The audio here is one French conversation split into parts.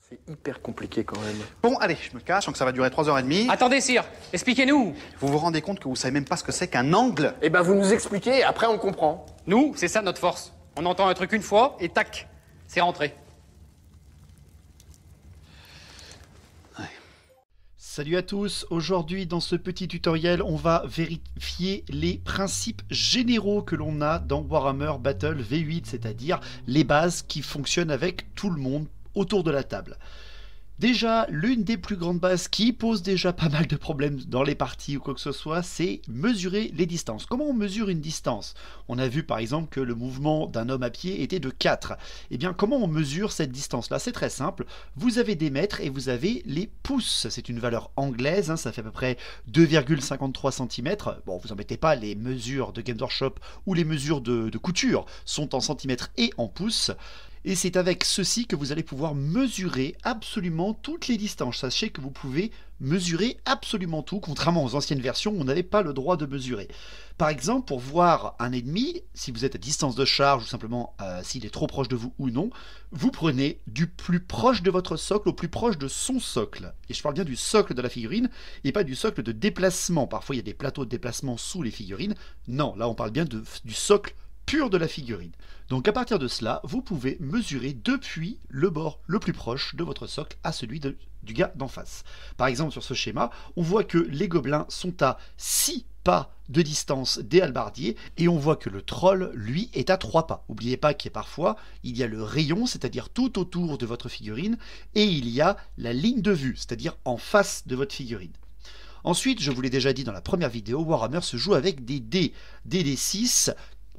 C'est hyper compliqué quand même. Bon, allez, je me cache, donc ça va durer 3h30. Attendez, sire, expliquez-nous. Vous vous rendez compte que vous savez même pas ce que c'est qu'un angle? Eh ben vous nous expliquez et après on comprend. Nous, c'est ça notre force. On entend un truc une fois et tac, c'est rentré. Salut à tous, aujourd'hui dans ce petit tutoriel on va vérifier les principes généraux que l'on a dans Warhammer Battle V8, c'est-à-dire les bases qui fonctionnent avec tout le monde autour de la table. Déjà, l'une des plus grandes bases qui pose déjà pas mal de problèmes dans les parties ou quoi que ce soit, c'est mesurer les distances. Comment on mesure une distance? On a vu par exemple que le mouvement d'un homme à pied était de 4. Eh bien, comment on mesure cette distance-là? C'est très simple. Vous avez des mètres et vous avez les pouces. C'est une valeur anglaise, ça fait à peu près 2,53 cm. Bon, vous embêtez pas, les mesures de Games Workshop ou les mesures de couture sont en centimètres et en pouces. Et c'est avec ceci que vous allez pouvoir mesurer absolument toutes les distances. Sachez que vous pouvez mesurer absolument tout, contrairement aux anciennes versions où on n'avait pas le droit de mesurer. Par exemple, pour voir un ennemi, si vous êtes à distance de charge ou simplement s'il est trop proche de vous ou non, vous prenez du plus proche de votre socle au plus proche de son socle. Et je parle bien du socle de la figurine et pas du socle de déplacement. Parfois il y a des plateaux de déplacement sous les figurines. Non, là on parle bien du socle pur de la figurine. Donc à partir de cela, vous pouvez mesurer depuis le bord le plus proche de votre socle à celui du gars d'en face. Par exemple, sur ce schéma, on voit que les gobelins sont à 6 pas de distance des hallebardiers et on voit que le troll, lui, est à 3 pas. N'oubliez pas qu'il y a parfois, il y a le rayon, c'est-à-dire tout autour de votre figurine, et il y a la ligne de vue, c'est-à-dire en face de votre figurine. Ensuite, je vous l'ai déjà dit dans la première vidéo, Warhammer se joue avec des dés, des D6,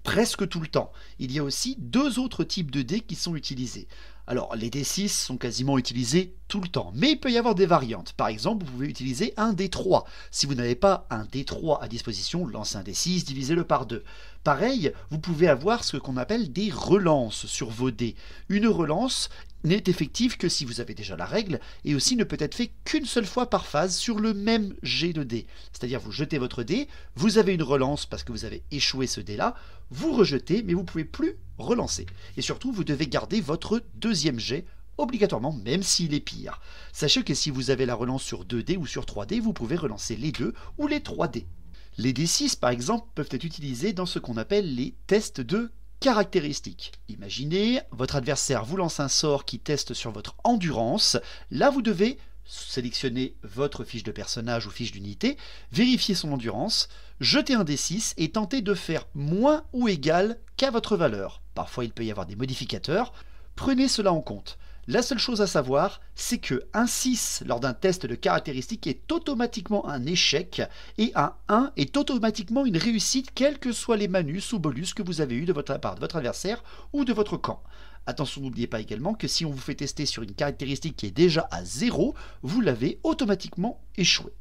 presque tout le temps. Il y a aussi deux autres types de dés qui sont utilisés. Alors, les D6 sont quasiment utilisés tout le temps, mais il peut y avoir des variantes. Par exemple, vous pouvez utiliser un D3. Si vous n'avez pas un D3 à disposition, lancez un D6, divisez-le par 2. Pareil, vous pouvez avoir ce qu'on appelle des relances sur vos dés. Une relance n'est effective que si vous avez déjà la règle, et aussi ne peut être fait qu'une seule fois par phase sur le même jet de dés. C'est-à-dire, vous jetez votre dé, vous avez une relance parce que vous avez échoué ce dé-là, vous rejetez, mais vous ne pouvez plus relancer. Et surtout, vous devez garder votre deuxième jet obligatoirement, même s'il est pire. Sachez que si vous avez la relance sur 2 dés ou sur 3 dés, vous pouvez relancer les 2 ou les 3 dés. Les D6, par exemple, peuvent être utilisés dans ce qu'on appelle les tests de caractéristiques. Imaginez, votre adversaire vous lance un sort qui teste sur votre endurance. Là, vous devez sélectionner votre fiche de personnage ou fiche d'unité, vérifier son endurance, jeter un D6 et tenter de faire moins ou égal qu'à votre valeur. Parfois, il peut y avoir des modificateurs. Prenez cela en compte. La seule chose à savoir, c'est que un 6 lors d'un test de caractéristique est automatiquement un échec et un 1 est automatiquement une réussite, quels que soient les malus ou bonus que vous avez eu de votre part de votre adversaire ou de votre camp. Attention, n'oubliez pas également que si on vous fait tester sur une caractéristique qui est déjà à 0, vous l'avez automatiquement échoué.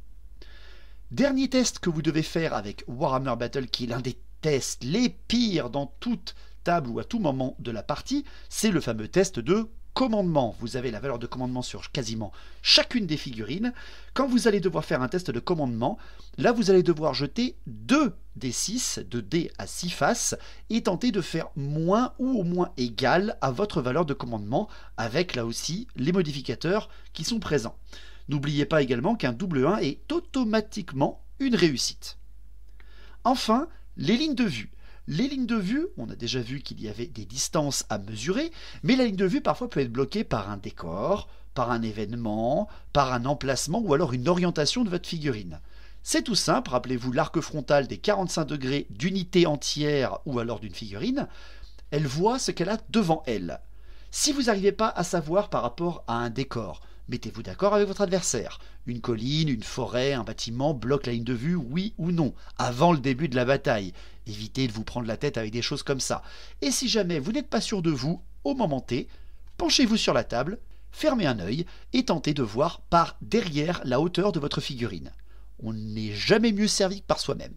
Dernier test que vous devez faire avec Warhammer Battle, qui est l'un des tests les pires dans toute table ou à tout moment de la partie, c'est le fameux test de commandement. Vous avez la valeur de commandement sur quasiment chacune des figurines. Quand vous allez devoir faire un test de commandement, là vous allez devoir jeter 2 D6, 2 dés à 6 faces, et tenter de faire moins ou au moins égal à votre valeur de commandement, avec là aussi les modificateurs qui sont présents. N'oubliez pas également qu'un double 1 est automatiquement une réussite. Enfin, les lignes de vue. Les lignes de vue, on a déjà vu qu'il y avait des distances à mesurer, mais la ligne de vue parfois peut être bloquée par un décor, par un événement, par un emplacement ou alors une orientation de votre figurine. C'est tout simple, rappelez-vous l'arc frontal des 45 degrés d'unité entière ou alors d'une figurine, elle voit ce qu'elle a devant elle. Si vous n'arrivez pas à savoir par rapport à un décor, mettez-vous d'accord avec votre adversaire. Une colline, une forêt, un bâtiment bloque la ligne de vue, oui ou non, avant le début de la bataille. Évitez de vous prendre la tête avec des choses comme ça. Et si jamais vous n'êtes pas sûr de vous, au moment T, penchez-vous sur la table, fermez un œil et tentez de voir par derrière la hauteur de votre figurine. On n'est jamais mieux servi que par soi-même.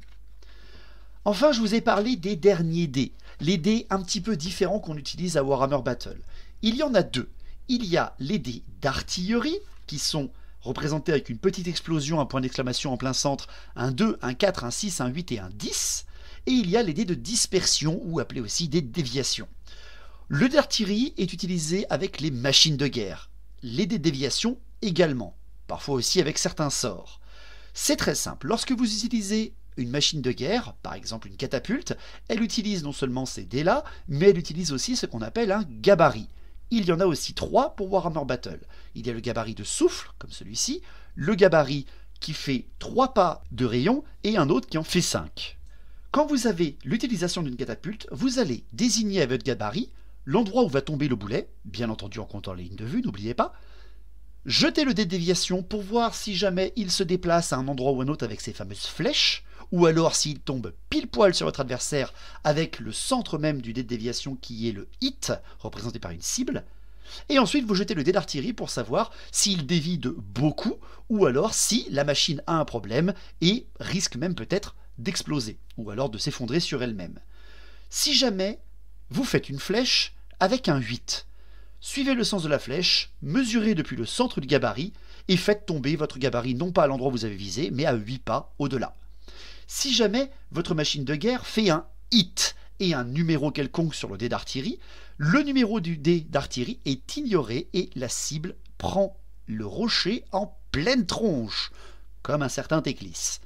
Enfin, je vous ai parlé des derniers dés. Les dés un petit peu différents qu'on utilise à Warhammer Battle. Il y en a deux. Il y a les dés d'artillerie, qui sont représentés avec une petite explosion, un point d'exclamation en plein centre, un 2, un 4, un 6, un 8 et un 10. Et il y a les dés de dispersion, ou appelés aussi des déviations. Le dé d'artillerie est utilisé avec les machines de guerre. les dés de déviation également, parfois aussi avec certains sorts. C'est très simple, lorsque vous utilisez une machine de guerre, par exemple une catapulte, elle utilise non seulement ces dés-là, mais elle utilise aussi ce qu'on appelle un gabarit. Il y en a aussi 3 pour Warhammer Battle. Il y a le gabarit de souffle, comme celui-ci, le gabarit qui fait 3 pas de rayon et un autre qui en fait 5. Quand vous avez l'utilisation d'une catapulte, vous allez désigner avec votre gabarit l'endroit où va tomber le boulet, bien entendu en comptant les lignes de vue, n'oubliez pas. Jetez le dé de déviation pour voir si jamais il se déplace à un endroit ou un autre avec ses fameuses flèches, ou alors s'il tombe pile poil sur votre adversaire avec le centre même du dé de déviation qui est le hit, représenté par une cible. Et ensuite vous jetez le dé d'artillerie pour savoir s'il dévie de beaucoup, ou alors si la machine a un problème et risque même peut-être d'exploser, ou alors de s'effondrer sur elle-même. Si jamais vous faites une flèche avec un 8, suivez le sens de la flèche, mesurez depuis le centre du gabarit et faites tomber votre gabarit non pas à l'endroit où vous avez visé, mais à 8 pas au-delà. Si jamais votre machine de guerre fait un hit et un numéro quelconque sur le dé d'artillerie, le numéro du dé d'artillerie est ignoré et la cible prend le rocher en pleine tronche, comme un certain Teclis.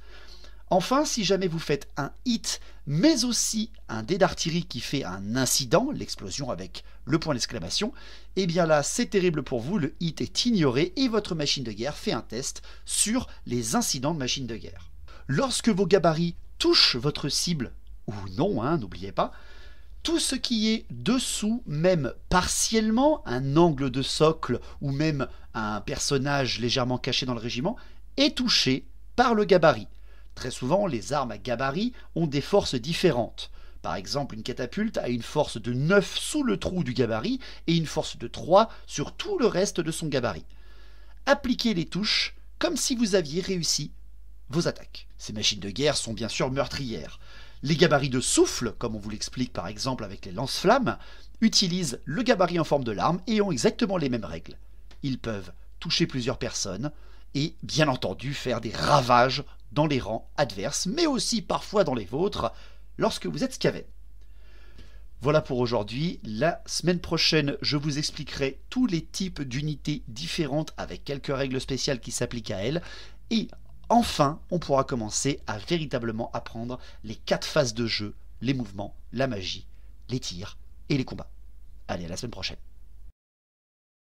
Enfin, si jamais vous faites un hit, mais aussi un dé d'artillerie qui fait un incident, l'explosion avec le point d'exclamation, eh bien là, c'est terrible pour vous, le hit est ignoré et votre machine de guerre fait un test sur les incidents de machine de guerre. Lorsque vos gabarits touchent votre cible, ou non, n'oubliez pas, tout ce qui est dessous, même partiellement, un angle de socle ou même un personnage légèrement caché dans le régiment, est touché par le gabarit. Très souvent, les armes à gabarit ont des forces différentes. Par exemple, une catapulte a une force de 9 sous le trou du gabarit et une force de 3 sur tout le reste de son gabarit. Appliquez les touches comme si vous aviez réussi vos attaques. Ces machines de guerre sont bien sûr meurtrières. Les gabarits de souffle, comme on vous l'explique par exemple avec les lance-flammes, utilisent le gabarit en forme de larme et ont exactement les mêmes règles. Ils peuvent toucher plusieurs personnes et bien entendu faire des ravages dans les rangs adverses, mais aussi parfois dans les vôtres, lorsque vous êtes Skaven. Voilà pour aujourd'hui. La semaine prochaine, je vous expliquerai tous les types d'unités différentes avec quelques règles spéciales qui s'appliquent à elles. Et enfin, on pourra commencer à véritablement apprendre les 4 phases de jeu, les mouvements, la magie, les tirs et les combats. Allez, à la semaine prochaine.